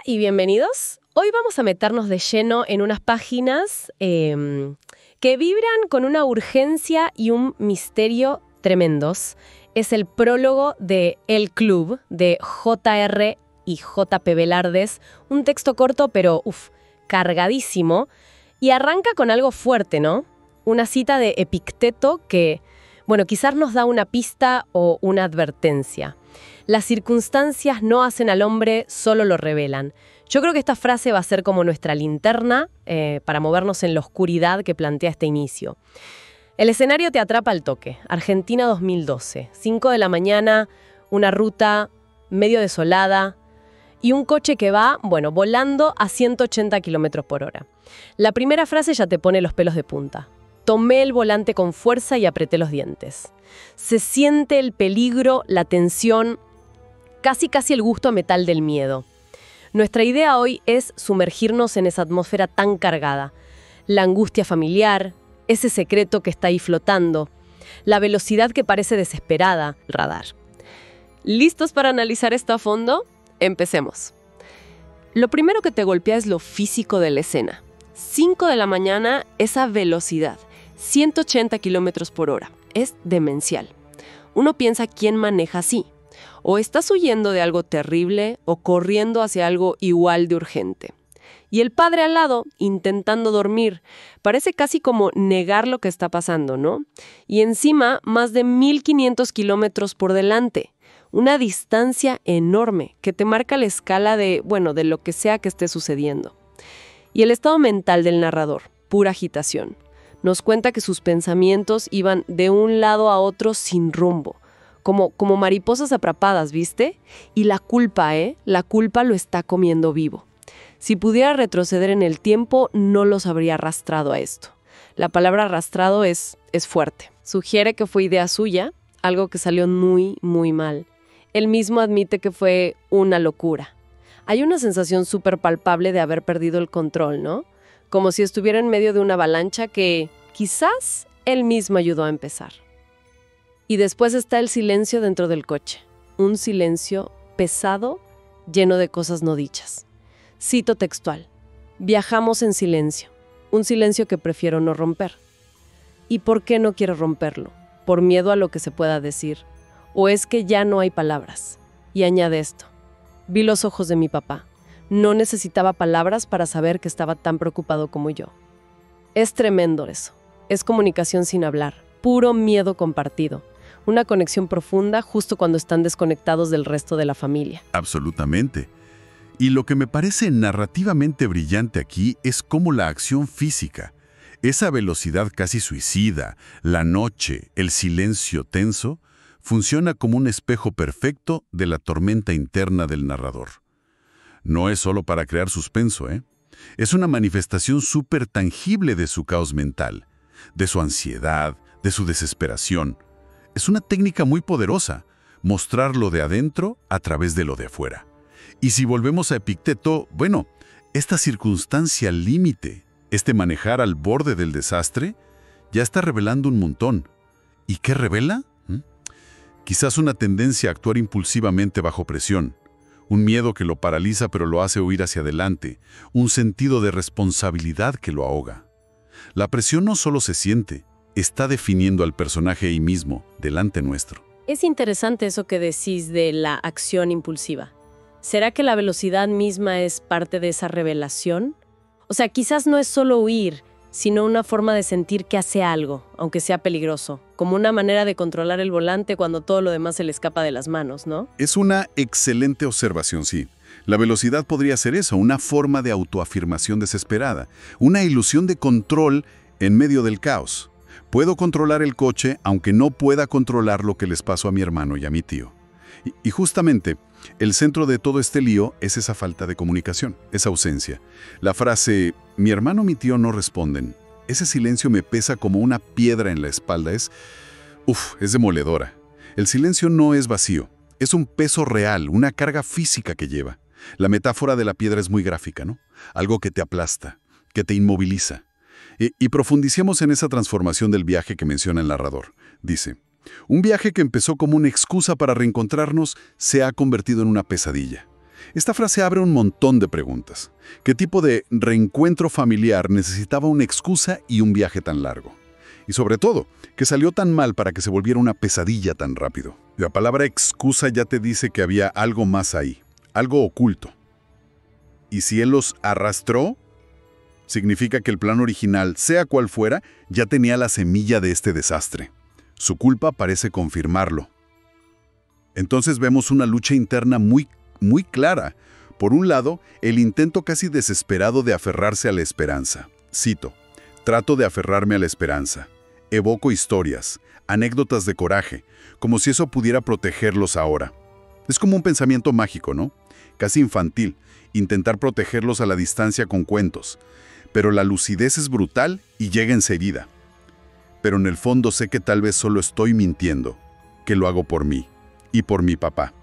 y bienvenidos. Hoy vamos a meternos de lleno en unas páginas que vibran con una urgencia y un misterio tremendos. Es el prólogo de El Club, de J.R. y J.P. Velardes, un texto corto pero cargadísimo, y arranca con algo fuerte, ¿no? Una cita de Epicteto que, quizás nos da una pista o una advertencia. Las circunstancias no hacen al hombre, solo lo revelan. Yo creo que esta frase va a ser como nuestra linterna para movernos en la oscuridad que plantea este inicio. El escenario te atrapa al toque. Argentina 2012. 5 de la mañana, una ruta medio desolada y un coche que va, volando a 180 kilómetros por hora. La primera frase ya te pone los pelos de punta. Tomé el volante con fuerza y apreté los dientes. Se siente el peligro, la tensión, casi el gusto a metal del miedo. Nuestra idea hoy es sumergirnos en esa atmósfera tan cargada. La angustia familiar, ese secreto que está ahí flotando, la velocidad que parece desesperada, el radar. ¿Listos para analizar esto a fondo? Empecemos. Lo primero que te golpea es lo físico de la escena. 5 de la mañana, esa velocidad, 180 kilómetros por hora. Es demencial. Uno piensa quién maneja así. O estás huyendo de algo terrible o corriendo hacia algo igual de urgente. Y el padre al lado, intentando dormir, parece casi como negar lo que está pasando, ¿no? Y encima, más de 1.500 kilómetros por delante. Una distancia enorme que te marca la escala de lo que sea que esté sucediendo. Y el estado mental del narrador, pura agitación. Nos cuenta que sus pensamientos iban de un lado a otro sin rumbo. Como mariposas atrapadas, ¿viste? Y la culpa, La culpa lo está comiendo vivo. Si pudiera retroceder en el tiempo, no los habría arrastrado a esto. La palabra arrastrado es fuerte. Sugiere que fue idea suya, algo que salió muy, muy mal. Él mismo admite que fue una locura. Hay una sensación súper palpable de haber perdido el control, ¿no? Como si estuviera en medio de una avalancha que quizás él mismo ayudó a empezar. Y después está el silencio dentro del coche. Un silencio pesado, lleno de cosas no dichas. Cito textual. Viajamos en silencio. Un silencio que prefiero no romper. ¿Y por qué no quiero romperlo? ¿Por miedo a lo que se pueda decir? ¿O es que ya no hay palabras? Y añade esto. Vi los ojos de mi papá. No necesitaba palabras para saber que estaba tan preocupado como yo. Es tremendo eso. Es comunicación sin hablar. Puro miedo compartido. Una conexión profunda justo cuando están desconectados del resto de la familia. Absolutamente. Y lo que me parece narrativamente brillante aquí es cómo la acción física, esa velocidad casi suicida, la noche, el silencio tenso, funciona como un espejo perfecto de la tormenta interna del narrador. No es solo para crear suspenso, Es una manifestación súper tangible de su caos mental, de su ansiedad, de su desesperación. Es una técnica muy poderosa, mostrar lo de adentro a través de lo de afuera. Y si volvemos a Epicteto, esta circunstancia límite, este manejar al borde del desastre, ya está revelando un montón. ¿Y qué revela? Quizás una tendencia a actuar impulsivamente bajo presión, un miedo que lo paraliza pero lo hace huir hacia adelante, un sentido de responsabilidad que lo ahoga. La presión no solo se siente, está definiendo al personaje ahí mismo, delante nuestro. Es interesante eso que decís de la acción impulsiva. ¿Será que la velocidad misma es parte de esa revelación? O sea, quizás no es solo huir, sino una forma de sentir que hace algo, aunque sea peligroso, como una manera de controlar el volante cuando todo lo demás se le escapa de las manos, ¿no? Es una excelente observación, sí. La velocidad podría ser eso, una forma de autoafirmación desesperada, una ilusión de control en medio del caos. Puedo controlar el coche, aunque no pueda controlar lo que les pasó a mi hermano y a mi tío. Y justamente, el centro de todo este lío es esa falta de comunicación, esa ausencia. La frase, mi hermano y mi tío no responden, ese silencio me pesa como una piedra en la espalda, es demoledora. El silencio no es vacío, es un peso real, una carga física que lleva. La metáfora de la piedra es muy gráfica, ¿no? Algo que te aplasta, que te inmoviliza. Y profundicemos en esa transformación del viaje que menciona el narrador. Dice, un viaje que empezó como una excusa para reencontrarnos se ha convertido en una pesadilla. Esta frase abre un montón de preguntas. ¿Qué tipo de reencuentro familiar necesitaba una excusa y un viaje tan largo? Y sobre todo, ¿qué salió tan mal para que se volviera una pesadilla tan rápido? La palabra excusa ya te dice que había algo más ahí, algo oculto. Y si él los arrastró, significa que el plan original, sea cual fuera, ya tenía la semilla de este desastre. Su culpa parece confirmarlo. Entonces vemos una lucha interna muy clara. Por un lado, el intento casi desesperado de aferrarse a la esperanza. Cito: trato de aferrarme a la esperanza. Evoco historias, anécdotas de coraje, como si eso pudiera protegerlos ahora. Es como un pensamiento mágico, ¿no? Casi infantil, intentar protegerlos a la distancia con cuentos. Pero la lucidez es brutal y llega enseguida. Pero en el fondo sé que tal vez solo estoy mintiendo, que lo hago por mí y por mi papá,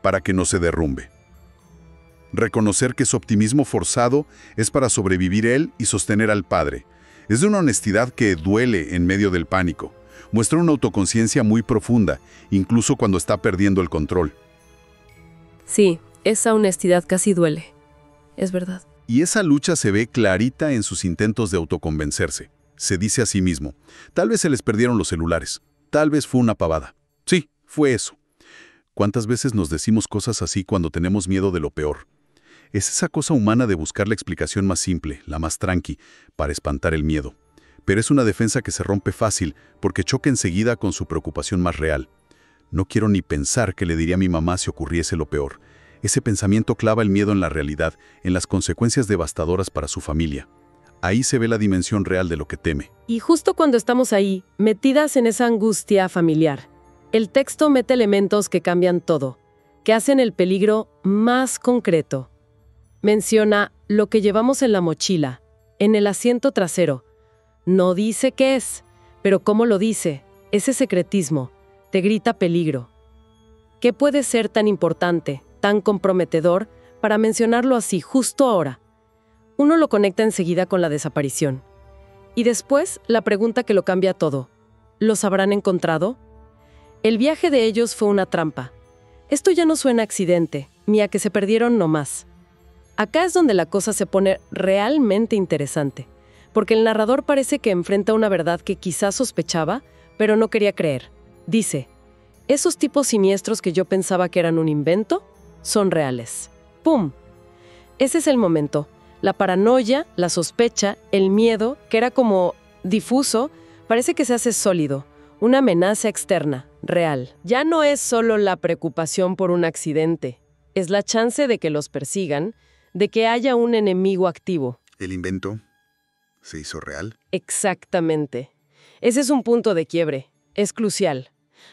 para que no se derrumbe. Reconocer que su optimismo forzado es para sobrevivir él y sostener al padre. Es de una honestidad que duele en medio del pánico. Muestra una autoconciencia muy profunda, incluso cuando está perdiendo el control. Sí, esa honestidad casi duele. Es verdad. Y esa lucha se ve clarita en sus intentos de autoconvencerse. Se dice a sí mismo: tal vez se les perdieron los celulares, tal vez fue una pavada. Sí, fue eso. ¿Cuántas veces nos decimos cosas así cuando tenemos miedo de lo peor? Es esa cosa humana de buscar la explicación más simple, la más tranqui, para espantar el miedo. Pero es una defensa que se rompe fácil porque choca enseguida con su preocupación más real. No quiero ni pensar qué le diría a mi mamá si ocurriese lo peor. Ese pensamiento clava el miedo en la realidad, en las consecuencias devastadoras para su familia. Ahí se ve la dimensión real de lo que teme. Y justo cuando estamos ahí, metidas en esa angustia familiar, el texto mete elementos que cambian todo, que hacen el peligro más concreto. Menciona lo que llevamos en la mochila, en el asiento trasero. No dice qué es, pero cómo lo dice, ese secretismo, te grita peligro. ¿Qué puede ser tan importante, tan comprometedor, para mencionarlo así justo ahora? Uno lo conecta enseguida con la desaparición. Y después, la pregunta que lo cambia todo. ¿Los habrán encontrado? El viaje de ellos fue una trampa. Esto ya no suena a accidente, ni a que se perdieron nomás. Acá es donde la cosa se pone realmente interesante, porque el narrador parece que enfrenta una verdad que quizás sospechaba, pero no quería creer. Dice: esos tipos siniestros que yo pensaba que eran un invento, son reales. ¡Pum! Ese es el momento. La paranoia, la sospecha, el miedo, que era como difuso, parece que se hace sólido. Una amenaza externa, real. Ya no es solo la preocupación por un accidente. Es la chance de que los persigan, de que haya un enemigo activo. ¿El invento se hizo real? Exactamente. Ese es un punto de quiebre. Es crucial.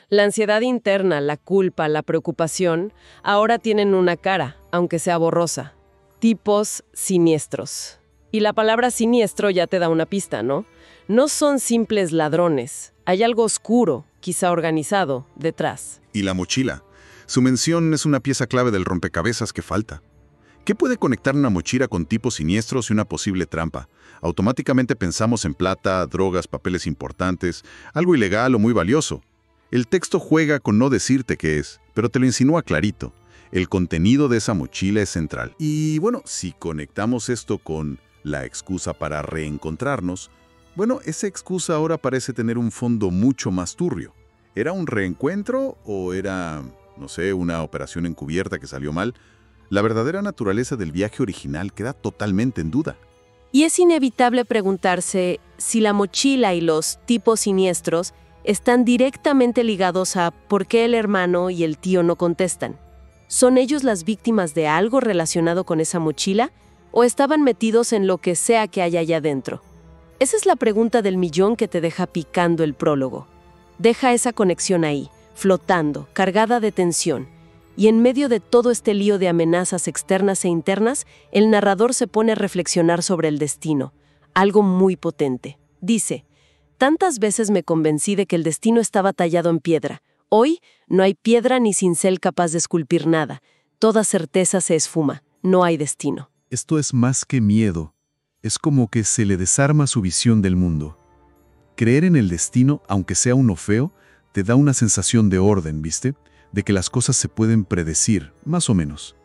La ansiedad interna, la culpa, la preocupación, ahora tienen una cara, aunque sea borrosa. Tipos siniestros. Y la palabra siniestro ya te da una pista, ¿no? No son simples ladrones. Hay algo oscuro, quizá organizado, detrás. Y la mochila. Su mención es una pieza clave del rompecabezas que falta. ¿Qué puede conectar una mochila con tipos siniestros y una posible trampa? Automáticamente pensamos en plata, drogas, papeles importantes, algo ilegal o muy valioso. El texto juega con no decirte qué es, pero te lo insinúa clarito. El contenido de esa mochila es central. Y bueno, si conectamos esto con la excusa para reencontrarnos, bueno, esa excusa ahora parece tener un fondo mucho más turbio. ¿Era un reencuentro o era, no sé, una operación encubierta que salió mal? La verdadera naturaleza del viaje original queda totalmente en duda. Y es inevitable preguntarse si la mochila y los tipos siniestros están directamente ligados a por qué el hermano y el tío no contestan. ¿Son ellos las víctimas de algo relacionado con esa mochila o estaban metidos en lo que sea que haya allá dentro? Esa es la pregunta del millón que te deja picando el prólogo. Deja esa conexión ahí, flotando, cargada de tensión. Y en medio de todo este lío de amenazas externas e internas, el narrador se pone a reflexionar sobre el destino, algo muy potente. Dice: tantas veces me convencí de que el destino estaba tallado en piedra. Hoy no hay piedra ni cincel capaz de esculpir nada. Toda certeza se esfuma. No hay destino. Esto es más que miedo. Es como que se le desarma su visión del mundo. Creer en el destino, aunque sea uno feo, te da una sensación de orden, ¿viste? De que las cosas se pueden predecir, más o menos.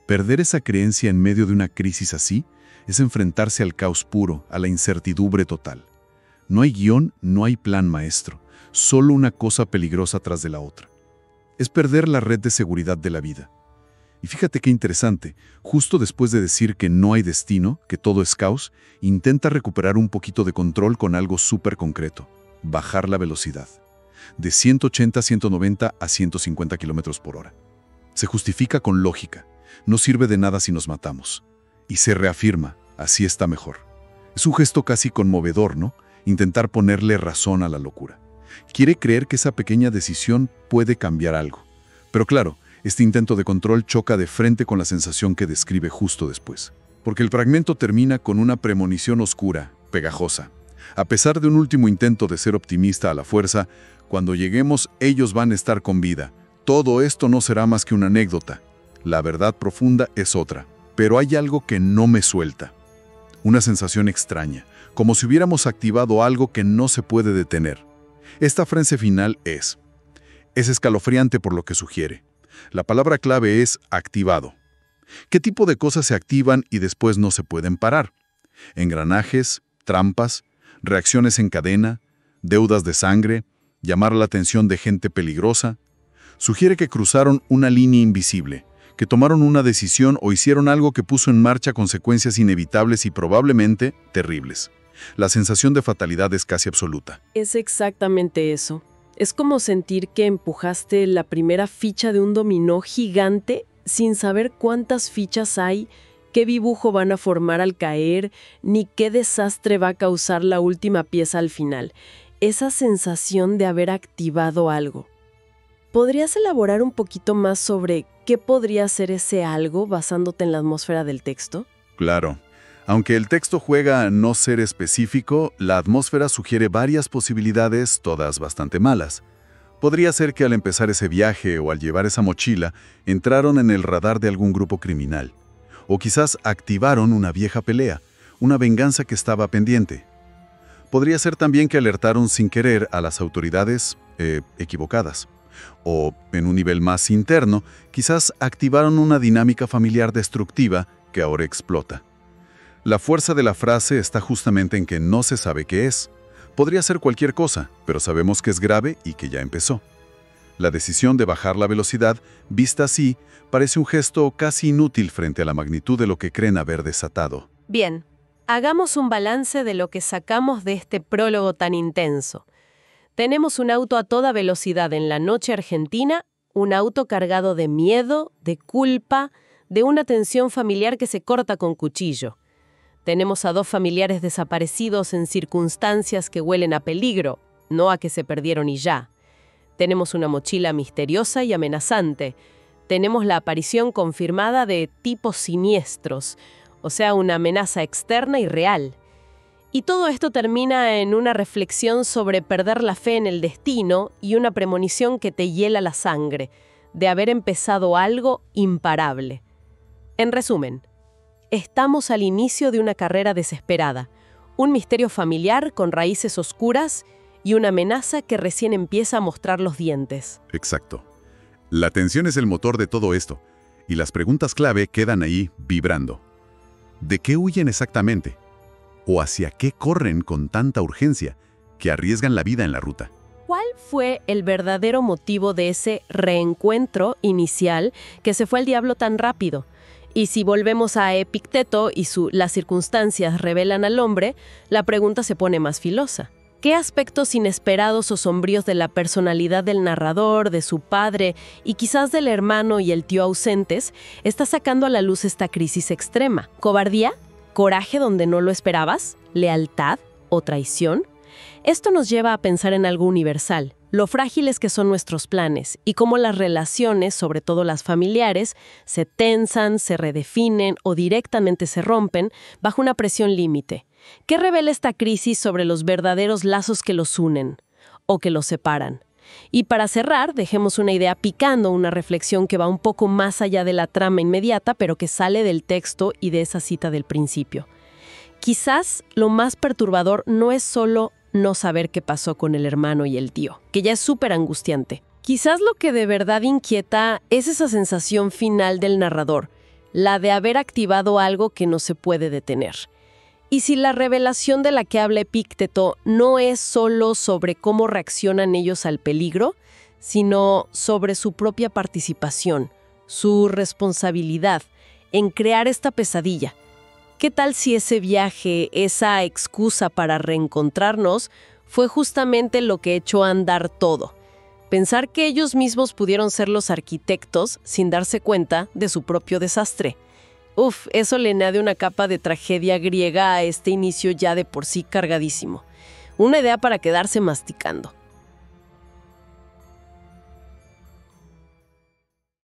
Perder esa creencia en medio de una crisis así es enfrentarse al caos puro, a la incertidumbre total. No hay guión, no hay plan maestro, solo una cosa peligrosa tras de la otra. Es perder la red de seguridad de la vida. Y fíjate qué interesante, justo después de decir que no hay destino, que todo es caos, intenta recuperar un poquito de control con algo súper concreto: bajar la velocidad. De 180 a 190 a 150 kilómetros por hora. Se justifica con lógica. No sirve de nada si nos matamos. Y se reafirma, así está mejor. Es un gesto casi conmovedor, ¿no? Intentar ponerle razón a la locura. Quiere creer que esa pequeña decisión puede cambiar algo. Pero claro, este intento de control choca de frente con la sensación que describe justo después. Porque el fragmento termina con una premonición oscura, pegajosa. A pesar de un último intento de ser optimista a la fuerza, cuando lleguemos ellos van a estar con vida. Todo esto no será más que una anécdota. La verdad profunda es otra. Pero hay algo que no me suelta. Una sensación extraña, como si hubiéramos activado algo que no se puede detener. Esta frase final es escalofriante por lo que sugiere. La palabra clave es activado. ¿Qué tipo de cosas se activan y después no se pueden parar? Engranajes, trampas, reacciones en cadena, deudas de sangre, llamar la atención de gente peligrosa. Sugiere que cruzaron una línea invisible, que tomaron una decisión o hicieron algo que puso en marcha consecuencias inevitables y probablemente terribles. La sensación de fatalidad es casi absoluta. Es exactamente eso. Es como sentir que empujaste la primera ficha de un dominó gigante sin saber cuántas fichas hay, qué dibujo van a formar al caer, ni qué desastre va a causar la última pieza al final. Esa sensación de haber activado algo. ¿Podrías elaborar un poquito más sobre qué podría ser ese algo basándote en la atmósfera del texto? Claro. Aunque el texto juega a no ser específico, la atmósfera sugiere varias posibilidades, todas bastante malas. Podría ser que al empezar ese viaje o al llevar esa mochila, entraron en el radar de algún grupo criminal. O quizás activaron una vieja pelea, una venganza que estaba pendiente. Podría ser también que alertaron sin querer a las autoridades equivocadas. O, en un nivel más interno, quizás activaron una dinámica familiar destructiva que ahora explota. La fuerza de la frase está justamente en que no se sabe qué es. Podría ser cualquier cosa, pero sabemos que es grave y que ya empezó. La decisión de bajar la velocidad, vista así, parece un gesto casi inútil frente a la magnitud de lo que creen haber desatado. Bien, hagamos un balance de lo que sacamos de este prólogo tan intenso. Tenemos un auto a toda velocidad en la noche argentina, un auto cargado de miedo, de culpa, de una tensión familiar que se corta con cuchillo. Tenemos a dos familiares desaparecidos en circunstancias que huelen a peligro, no a que se perdieron y ya. Tenemos una mochila misteriosa y amenazante. Tenemos la aparición confirmada de tipos siniestros, o sea, una amenaza externa y real. Y todo esto termina en una reflexión sobre perder la fe en el destino y una premonición que te hiela la sangre, de haber empezado algo imparable. En resumen, estamos al inicio de una carrera desesperada, un misterio familiar con raíces oscuras y una amenaza que recién empieza a mostrar los dientes. Exacto. La tensión es el motor de todo esto, y las preguntas clave quedan ahí vibrando. ¿De qué huyen exactamente? ¿O hacia qué corren con tanta urgencia que arriesgan la vida en la ruta? ¿Cuál fue el verdadero motivo de ese reencuentro inicial que se fue al diablo tan rápido? Y si volvemos a Epicteto y las circunstancias revelan al hombre, la pregunta se pone más filosa. ¿Qué aspectos inesperados o sombríos de la personalidad del narrador, de su padre y quizás del hermano y el tío ausentes está sacando a la luz esta crisis extrema? ¿Cobardía? ¿Coraje donde no lo esperabas? ¿Lealtad o traición? Esto nos lleva a pensar en algo universal, lo frágiles que son nuestros planes y cómo las relaciones, sobre todo las familiares, se tensan, se redefinen o directamente se rompen bajo una presión límite. ¿Qué revela esta crisis sobre los verdaderos lazos que los unen o que los separan? Y para cerrar, dejemos una idea picando, una reflexión que va un poco más allá de la trama inmediata, pero que sale del texto y de esa cita del principio. Quizás lo más perturbador no es solo no saber qué pasó con el hermano y el tío, que ya es súper angustiante. Quizás lo que de verdad inquieta es esa sensación final del narrador, la de haber activado algo que no se puede detener. Y si la revelación de la que habla Epícteto no es solo sobre cómo reaccionan ellos al peligro, sino sobre su propia participación, su responsabilidad en crear esta pesadilla. ¿Qué tal si ese viaje, esa excusa para reencontrarnos, fue justamente lo que echó a andar todo? Pensar que ellos mismos pudieron ser los arquitectos sin darse cuenta de su propio desastre. Eso le añade una capa de tragedia griega a este inicio ya de por sí cargadísimo. Una idea para quedarse masticando.